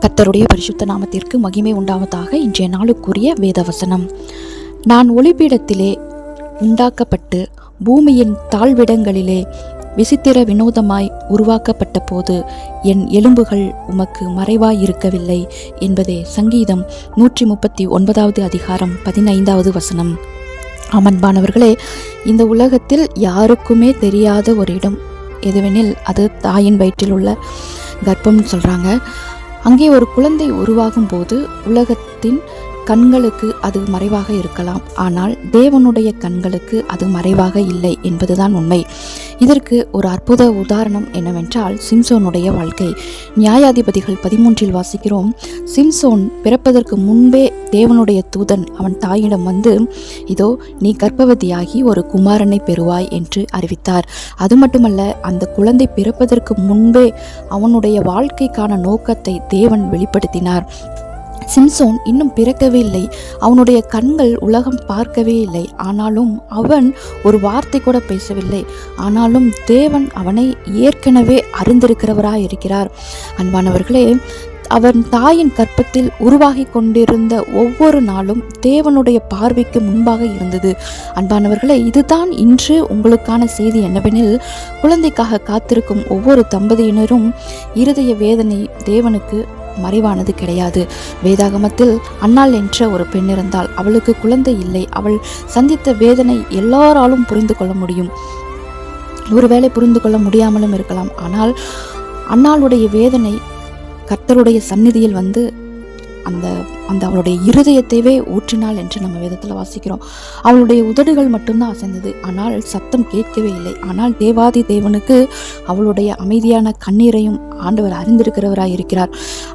கர்த்தருடைய பரிசுத்த நாமத்திற்கு மகிமை உண்டாவதாக. இன்றைய நாளுக்குரிய வேதவசனம். நான் ஒளிபீடத்திலே உண்டாக்கப்பட்டு பூமியின் தாழ்விடங்களிலே விசித்திர வினோதமாய் உருவாக்கப்பட்ட போது என் எலும்புகள் உமக்கு மறைவாய் இருக்கவில்லை என்பதே சங்கீதம் 139 அதிகாரம் 15 வசனம். அமன்பானவர்களே, இந்த உலகத்தில் யாருக்குமே தெரியாத ஒரு இடம் எதுவெனில் அது தாயின் வயிற்றில் உள்ள கர்ப்பம்னு சொல்கிறாங்க. அங்கே ஒரு குழந்தை உருவாகும் போது உலகத்தின் கண்களுக்கு அது மறைவாக இருக்கலாம், ஆனால் தேவனுடைய கண்களுக்கு அது மறைவாக இல்லை என்பதுதான் உண்மை. இதற்கு ஒரு அற்புத உதாரணம் என்னவென்றால் சிம்சோனுடைய வாழ்க்கை. நியாயாதிபதிகள் 13 வாசிக்கிறோம். சிம்சோன் பிறப்பதற்கு முன்பே தேவனுடைய தூதன் அவன் தாயிடம் வந்து, இதோ நீ கர்ப்பவதியாகி ஒரு குமாரனை பெறுவாய் என்று அறிவித்தார். அது மட்டுமல்ல, அந்த குழந்தை பிறப்பதற்கு முன்பே அவனுடைய வாழ்க்கைக்கான நோக்கத்தை தேவன் வெளிப்படுத்தினார். சிம்சோன் இன்னும் பிறக்கவே இல்லை, அவனுடைய கண்கள் உலகம் பார்க்கவே இல்லை, ஆனாலும் அவன் ஒரு வார்த்தை கூட பேசவில்லை. ஆனாலும் தேவன் அவனை ஏற்கனவே அறிந்திருக்கிறவராய் இருக்கிறார். அன்பானவர்களே, அவன் தாயின் கர்ப்பத்தில் உருவாகி கொண்டிருந்த ஒவ்வொரு நாளும் தேவனுடைய பார்வைக்கு முன்பாக இருந்தது. அன்பானவர்களே, இதுதான் இன்று உங்களுக்கான செய்தி என்னவெனில், குழந்தைக்காக காத்திருக்கும் ஒவ்வொரு தம்பதியினரும் இருதய வேதனை தேவனுக்கு மறைவானது கிடையாது. வேதாகமத்தில் அன்னாள் என்ற ஒரு பெண் இருந்தால், அவளுக்கு குழந்தை இல்லை. அவள் சந்தித்த வேதனை எல்லாராலும் புரிந்து கொள்ள முடியும். ஒருவேளை புரிந்து கொள்ள முடியாமலும் இருக்கலாம். ஆனால் அன்னாளுடைய வேதனை கர்த்தருடைய சந்நிதியில் வந்து அந்த அவளுடைய இருதயத்தையே ஊற்றினாள் என்று நம்ம வேதத்தில் வாசிக்கிறோம். அவளுடைய உதடுகள் மட்டும்தான் அசைந்தது, ஆனால் சத்தம் கேட்கவே இல்லை. ஆனால் தேவாதி தேவனுக்கு அவளுடைய அமைதியான கண்ணீரையும் ஆண்டவர் அறிந்திருக்கிறவராய் இருக்கிறார்.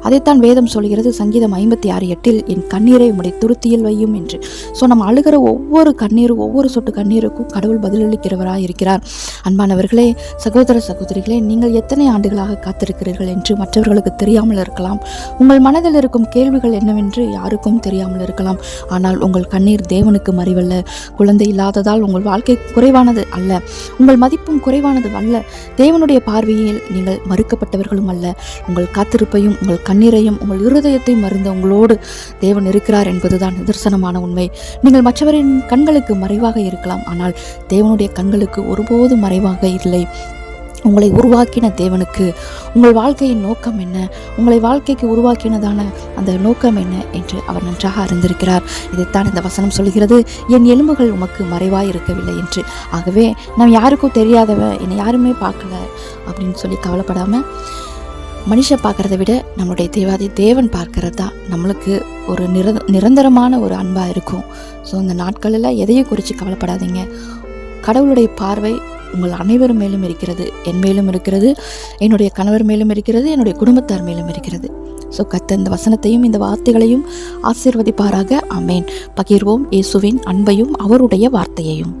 அதைத்தான் வேதம் சொல்கிறது. சங்கீதம் 56:8 என் கண்ணீரை உம்முடைய துருத்தியில் வையும் என்று. ஸோ நம்ம அழுகிற ஒவ்வொரு கண்ணீரும், ஒவ்வொரு சொட்டு கண்ணீருக்கும் கடவுள் பதிலளிக்கிறவராய் இருக்கிறார். அன்பானவர்களே, சகோதர சகோதரிகளே, நீங்கள் எத்தனை ஆண்டுகளாக காத்திருக்கிறீர்கள் என்று மற்றவர்களுக்கு தெரியாமல் இருக்கலாம். உங்கள் மனதில் இருக்கும் கேள்விகள் என்னவென்று யாருக்கும் தெரியாமல் இருக்கலாம். ஆனால் உங்கள் கண்ணீர் தேவனுக்கு மறைவல்ல. குழந்தை இல்லாததால் உங்கள் வாழ்க்கை குறைவானது அல்ல, உங்கள் மதிப்பும் குறைவானது அல்ல. தேவனுடைய பார்வையில் நீங்கள் மறுக்கப்பட்டவர்களும் அல்ல. உங்கள் காத்திருப்பையும் உங்கள் கண்ணீரையும் உங்கள் இருதயத்தையும் அறிந்த உங்களோடு தேவன் இருக்கிறார் என்பதுதான் நிதர்சனமான உண்மை. நீங்கள் மற்றவரின் கண்களுக்கு மறைவாக இருக்கலாம், ஆனால் தேவனுடைய கண்களுக்கு ஒருபோதும் மறைவாக இல்லை. உங்களை உருவாக்கின தேவனுக்கு உங்கள் வாழ்க்கையின் நோக்கம் என்ன, உங்களை வாழ்க்கைக்கு உருவாக்கினதான அந்த நோக்கம் என்ன என்று அவர் நன்றாக அறிந்திருக்கிறார். இதைத்தான் இந்த வசனம் சொல்கிறது, என் எலும்புகள் உமக்கு மறைவாய் இருக்கவில்லை என்று. ஆகவே நாம் யாருக்கும் தெரியாதவன், என்னை யாருமே பார்க்கல அப்படின்னு சொல்லி கவலைப்படாமல், மனுஷன் பார்க்குறத விட நம்மளுடைய தேவாதி தேவன் பார்க்கறது தான் நம்மளுக்கு ஒரு நிரந்தரமான ஒரு அன்பாக இருக்கும். ஸோ இந்த நாட்களில் எதையும் குறித்து கவலைப்படாதீங்க. கடவுளுடைய பார்வை உங்கள் அனைவரும் மேலும் இருக்கிறது, என் மேலும் இருக்கிறது, என்னுடைய கணவர் மேலும் இருக்கிறது, என்னுடைய குடும்பத்தார் மேலும் இருக்கிறது. ஸோ கர்த்தர் இந்த வசனத்தையும் இந்த வார்த்தைகளையும் ஆசீர்வதிப்பாராக. ஆமேன். பகிர்வோம் இயேசுவின் அன்பையும் அவருடைய வார்த்தையையும்.